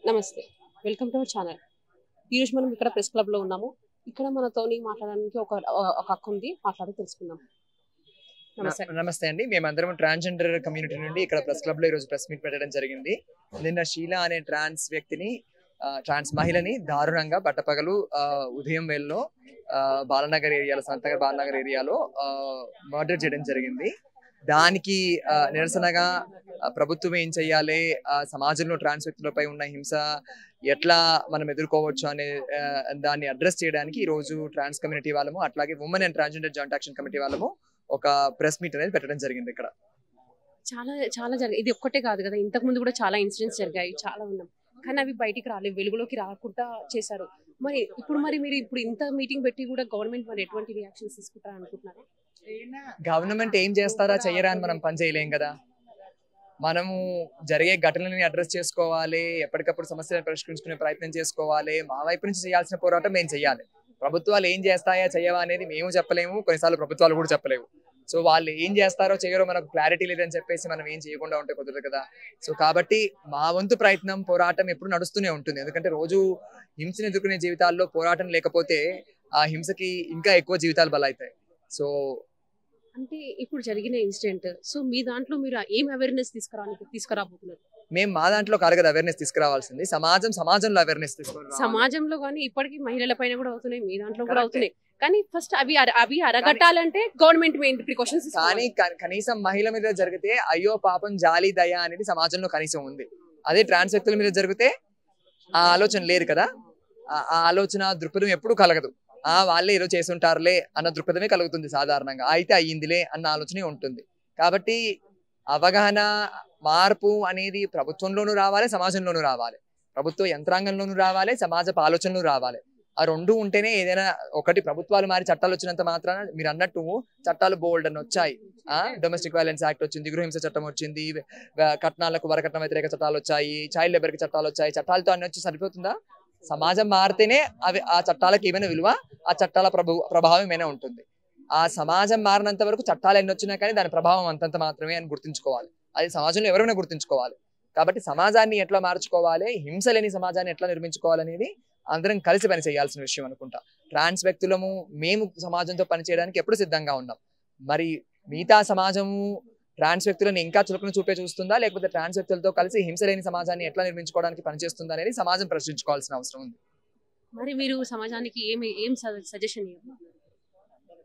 నమస్తే. Welcome to our channel. ఈరోజు మనం ఇక్కడ ప్రెస్ క్లబ్‌లో ఉన్నాము. ఇక్కడ మనతోని మాట్లాడడానికి ఒక అక్క ఉంది. మాట్లాడి తెలుసుకుందాం. నమస్తే. నమస్తే అండి. మేమందరం ట్రాన్స్‌జెండర్ కమ్యూనిటీ నుండి ఇక్కడ ప్రెస్ క్లబ్‌లో ఈరోజు ప్రెస్ మీట్ పెట్టడం జరిగింది. నిన్న షీలా అనే ట్రాన్స్ వ్యక్తిని ట్రాన్స్ మహిళని దారుణంగా పట్టపగలు ఉదయం వేళలో బాలనగర్ ఏరియాలో సంతనగర్ బాలనగర్ ఏరియాలో మర్డర్ చేయడం జరిగింది. దానికి నిరసనగా ప్రభుత్వం ఏం చెయ్యాలి, సమాజంలో ట్రాన్స్ వ్యక్తులపై ఉన్న హింస ఎట్లా మనం ఎదుర్కోవచ్చు అనే దాన్ని అడ్రస్ చేయడానికి ఈ రోజు ట్రాన్స్ కమ్యూనిటీ వాళ్ళము అట్లాగే women and transgender joint action committee వాళ్ళము ఒక ప్రెస్ మీట్ అనేది పెట్టడం జరిగింది. ఇక్కడ చాలా చాలా జరిగాయి. ఇది ఒక్కటే కాదు కదా, ఇంతకు ముందు కూడా చాలా ఇన్సిడెంట్స్ జరిగాయి, చాలా ఉన్నాం. కానీ అవి బయటికి రాలేదు, వెలుగులోకి రాకుండా చేశారు. మరి మీరు ఇప్పుడు ఇంత మీటింగ్ పెట్టి కూడా గవర్నమెంట్ మరి ఎటువంటి రియాక్షన్స్ తీసుకుంటారు అనుకుంటున్నారా? గవర్నమెంట్ ఏం చేస్తారా చెయ్యరా అని మనం పని చేయలేం కదా. మనము జరిగే ఘటనలని అడ్రస్ చేసుకోవాలి, ఎప్పటికప్పుడు సమస్యలను పరిష్కరించుకునే ప్రయత్నం చేసుకోవాలి. మా వైపు నుంచి చేయాల్సిన పోరాటం మేము చెయ్యాలి. ప్రభుత్వాలు ఏం చేస్తాయా చెయ్యవా అనేది మేము చెప్పలేము, కొన్నిసార్లు ప్రభుత్వాలు కూడా చెప్పలేవు. సో వాళ్ళు ఏం చేస్తారో చేయరో మనకు క్లారిటీ లేదని చెప్పేసి మనం ఏం చేయకుండా ఉంటే కుదరదు కదా. సో కాబట్టి మా వంతు ప్రయత్నం పోరాటం ఎప్పుడు నడుస్తూనే ఉంటుంది. ఎందుకంటే రోజు హింసను ఎదుర్కొనే జీవితాల్లో పోరాటం లేకపోతే ఆ హింసకి ఇంకా ఎక్కువ జీవితాలు బలవుతాయి. సో అంటే ఇప్పుడు జరిగిన ఇన్సిడెంట్, సో మీ దాంట్లో మీరు ఏం అవేర్నెస్ తీసుకురాబోతున్నారు? మేము మా దాంట్లో కాదు కదా అవేర్నెస్ తీసుకురావాల్సింది, సమాజంలో అవేర్నెస్ తీసుకురావాలి. సమాజంలో కానీ ఇప్పటికీ మహిళల పైన కూడా అవుతున్నాయి, మీ దాంట్లో కూడా అవుతున్నాయి. కానీ ఫస్ట్ అవి అరగట్టాలంటే గవర్నమెంట్ ప్రికాషన్స్. కానీ కనీసం మహిళ మీద జరిగితే అయ్యో పాపం జాలి దయ అనేది సమాజంలో కనీసం ఉంది. అదే ట్రాన్స్ వ్యక్తుల మీద జరిగితే ఆ ఆలోచన లేదు కదా. ఆ ఆలోచన దృక్పథం ఎప్పుడు కలగదు. వాళ్ళే ఈరోజు చేసుంటారులే అన్న దృక్పథమే కలుగుతుంది సాధారణంగా. అయితే అయ్యిందిలే అన్న ఆలోచనే ఉంటుంది. కాబట్టి అవగాహన మార్పు అనేది ప్రభుత్వంలోనూ రావాలి, సమాజంలోనూ రావాలి. ప్రభుత్వ యంత్రాంగంలోనూ రావాలి, సమాజపు ఆలోచనలు రావాలి. ఆ రెండు ఉంటేనే ఏదైనా ఒకటి. ప్రభుత్వాలు మారి చట్టాలు వచ్చినంత మాత్రాన మీరు అన్నట్టు చట్టాలు బోల్డ్ అని వచ్చాయి. డొమెస్టిక్ వైలెన్స్ యాక్ట్ వచ్చింది, గృహహింస చట్టం వచ్చింది, కట్నాలకు వరకట్న వ్యతిరేక చట్టాలు వచ్చాయి, చైల్డ్ లేబర్ కి చట్టాలు వచ్చాయి. చట్టాలతో అన్ని వచ్చి సరిపోతుందా? సమాజం మారితేనే ఆ చట్టాలకు ఏమైనా విలువ, ఆ చట్టాల ప్రభావం ఏమైనా ఉంటుంది. ఆ సమాజం మారినంత వరకు చట్టాలు ఎన్ని వచ్చినా కానీ దాని ప్రభావం అంతంత మాత్రమే అని గుర్తుంచుకోవాలి. అది సమాజంలో ఎవరైనా గుర్తుంచుకోవాలి. కాబట్టి సమాజాన్ని ఎట్లా మార్చుకోవాలి, హింస లేని సమాజాన్ని ఎట్లా నిర్మించుకోవాలనేది అందరం కలిసి పని చేయాల్సిన విషయం అనుకుంటా. ట్రాన్స్ వ్యక్తులము మేము సమాజంతో పనిచేయడానికి ఎప్పుడు సిద్ధంగా ఉన్నాం. మరి మిగతా సమాజము ట్రాన్స్ వ్యక్తులను ఇంకా చులకన చూస్తుందా, లేకపోతే ట్రాన్స్ వ్యక్తులతో కలిసి హింస లేని సమాజాన్ని ఎట్లా నిర్మించుకోవడానికి పనిచేస్తుందా అనేది సమాజం ప్రశ్నించుకోవాల్సిన అవసరం ఉంది. మరి మీరు సమాజానికి ఏం సజెషన్ ఇవ్వాలి?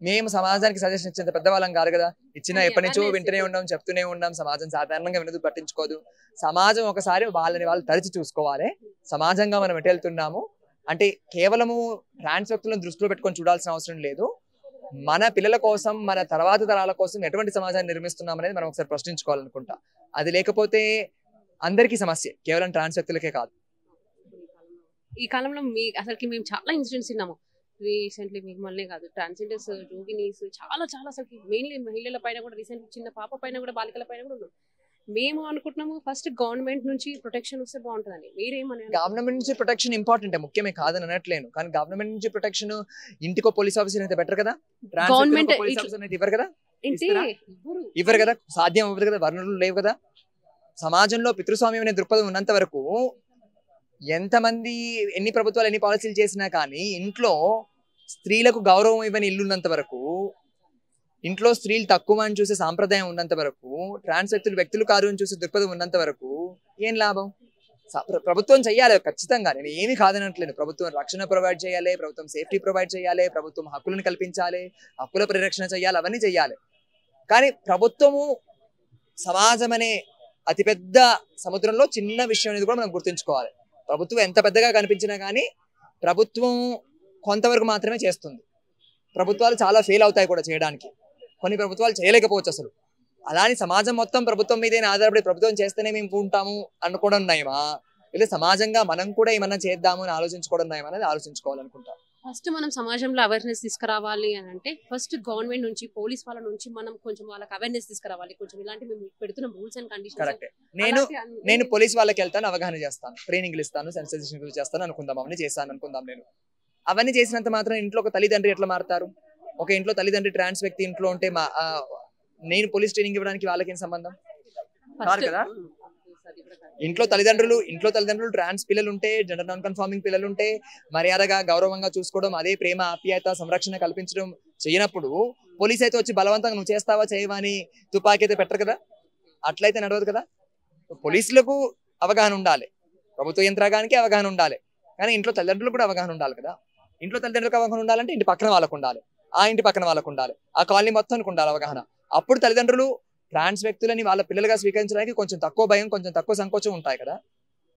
మేము సమాజానికి సజెషన్ ఇచ్చేంత పెద్దవాళ్ళం కాదు కదా. ఇచ్చిన ఎప్పటి నుంచో వింటూనే ఉన్నాం, చెప్తూనే ఉన్నాం. సమాజం సాధారణంగా వినదు, పట్టించుకోదు. సమాజం ఒకసారి వాళ్ళని వాళ్ళు తరిచి చూసుకోవాలి. సమాజంగా మనం ఎటు వెళ్తున్నాము అంటే కేవలము ట్రాన్స్ వ్యక్తులను దృష్టిలో పెట్టుకొని చూడాల్సిన అవసరం లేదు. మన పిల్లల కోసం, మన తర్వాత తరాల కోసం ఎటువంటి సమాజాన్ని నిర్మిస్తున్నాం అనేది మనం ఒకసారి ప్రశ్నించుకోవాలనుకుంటా. అది లేకపోతే అందరికీ సమస్య, కేవలం ట్రాన్స్ వ్యక్తులకే కాదు. ఈ కాలంలో అసలుకి మేము చాలా ఇన్సిడెంట్స్ విన్నాము. రీసెంట్లీ మిమ్మల్నే కాదు, ట్రాన్స్జెండర్స్, రోగినీస్ చాలా అసలు మెయిన్లీ మహిళల పైన కూడా, రీసెంట్లీ చిన్న పాప పైన కూడా, బాలికల పైన కూడా ఉన్నాం. మేము అనుకుంటున్నాము ఫస్ట్ గవర్నమెంట్ నుంచి ప్రొటెక్షన్ వస్తే బాగుంటుందని. మీరేమని? గవర్నమెంట్ నుంచి ప్రొటెక్షన్ ఇంపార్టెంట్, ముఖ్యమే కాదని అనట్లేను. కానీ గవర్నమెంట్ నుంచి ప్రొటెక్షన్ ఇంటికో పోలీస్ ఆఫీసర్ అయితే బెటర్ కదా. గవర్నమెంట్ పోలీస్ ఆఫీసర్ అయితే ఇవ్వరు కదా, ఇవ్వరు కదా, సాధ్యం అవ్వదు కదా, వనరులు లేవు కదా. సమాజంలో పితృస్వామ్యం అనే దృక్పథం ఉన్నంత వరకు ఎంతమంది ఎన్ని ప్రభుత్వాలు ఎన్ని పాలసీలు చేసినా కానీ ఇంట్లో స్త్రీలకు గౌరవం ఇవ్వని ఇల్లు ఉన్నంత వరకు, ఇంట్లో స్త్రీలు తక్కువ అని చూసే సాంప్రదాయం ఉన్నంత వరకు, ట్రాన్స్ వ్యక్తులు కారు అని చూసే దృక్పథం ఉన్నంత వరకు ఏం లాభం? ప్రభుత్వం చెయ్యాలి ఖచ్చితంగా, నేను ఏమీ కాదనట్లేదు. ప్రభుత్వం రక్షణ ప్రొవైడ్ చేయాలి, ప్రభుత్వం సేఫ్టీ ప్రొవైడ్ చేయాలి, ప్రభుత్వం హక్కులను కల్పించాలి, హక్కుల పరిరక్షణ చేయాలి, అవన్నీ చెయ్యాలి. కానీ ప్రభుత్వము సమాజం అనే అతిపెద్ద సముద్రంలో చిన్న విషయం అనేది కూడా మనం గుర్తుంచుకోవాలి. ప్రభుత్వం ఎంత పెద్దగా కనిపించినా కానీ ప్రభుత్వం కొంతవరకు మాత్రమే చేస్తుంది. ప్రభుత్వాలు చాలా ఫెయిల్ అవుతాయి కూడా చేయడానికి. కొన్ని ప్రభుత్వాలు చేయలేకపోవచ్చు అసలు. అలానే సమాజం మొత్తం ప్రభుత్వం మీదే ఆధారపడి ప్రభుత్వం చేస్తేనే మేము ఉంటాము అనుకోవడం నయమా, లేదా సమాజంగా మనం కూడా ఏమన్నా చేద్దాము అని ఆలోచించుకోవడం నయమా అనేది ఆలోచించుకోవాలనుకుంటా. ఫస్ట్ మనం సమాజంలో అవేర్నెస్ తీసుకురావాలి అని అంటే ఫస్ట్ గవర్నమెంట్ నుంచి, పోలీస్ వాళ్ళ నుంచి మనం కొంచెం వాళ్ళకి అవేర్నెస్ తీసుకురావాలి. కొంచెం ఇలాంటి మేము పెడుతున్న రూల్స్ అండ్ కండిషన్స్. కరెక్టే. నేను పోలీస్ వాళ్ళకి వెళ్తాను, అవగాహన చేస్తాను, ట్రైనింగ్లు ఇస్తాను, సెన్సిటైజేషన్ చేస్తాను అనుకుందాం, అవన్నీ చేస్తాను అనుకుందాం. నేను అవన్నీ చేసినంత మాత్రం ఇంట్లో ఒక తల్లిదండ్రి ఎట్లా మారుతారు? ఒక ఇంట్లో తల్లిదండ్రి ట్రాన్స్ వ్యక్తి ఇంట్లో ఉంటే నేను పోలీస్ ట్రైనింగ్ ఇవ్వడానికి వాళ్ళకి ఏం సంబంధం? కాదు కదా. ఇంట్లో తల్లిదండ్రులు ట్రాన్స్ పిల్లలు ఉంటే, జెండర్ నాన్ కన్ఫార్మింగ్ పిల్లలు ఉంటే మర్యాదగా గౌరవంగా చూసుకోవడం, అదే ప్రేమ ఆప్యాయత సంరక్షణ కల్పించడం చేయనప్పుడు పోలీస్ అయితే వచ్చి బలవంతంగా నువ్వు చేస్తావా చేయవా అని తుపాకీ అయితే పెట్టరు కదా. అట్లయితే నడవదు కదా. పోలీసులకు అవగాహన ఉండాలి, ప్రభుత్వ యంత్రాంగానికి అవగాహన ఉండాలి, కానీ ఇంట్లో తల్లిదండ్రులకు కూడా అవగాహన ఉండాలి కదా. ఇంట్లో తల్లిదండ్రులకు అవగాహన ఉండాలంటే ఇంటి పక్కన వాళ్ళకు ఉండాలి, ఆ ఇంటి పక్కన వాళ్ళకు ఉండాలి, ఆ కాలనీ మొత్తానికి ఉండాలి అవగాహన. అప్పుడు తల్లిదండ్రులు ట్రాన్స్ వ్యక్తులని వాళ్ళ పిల్లలుగా స్వీకరించడానికి కొంచెం తక్కువ భయం, కొంచెం తక్కువ సంకోచం ఉంటాయి కదా.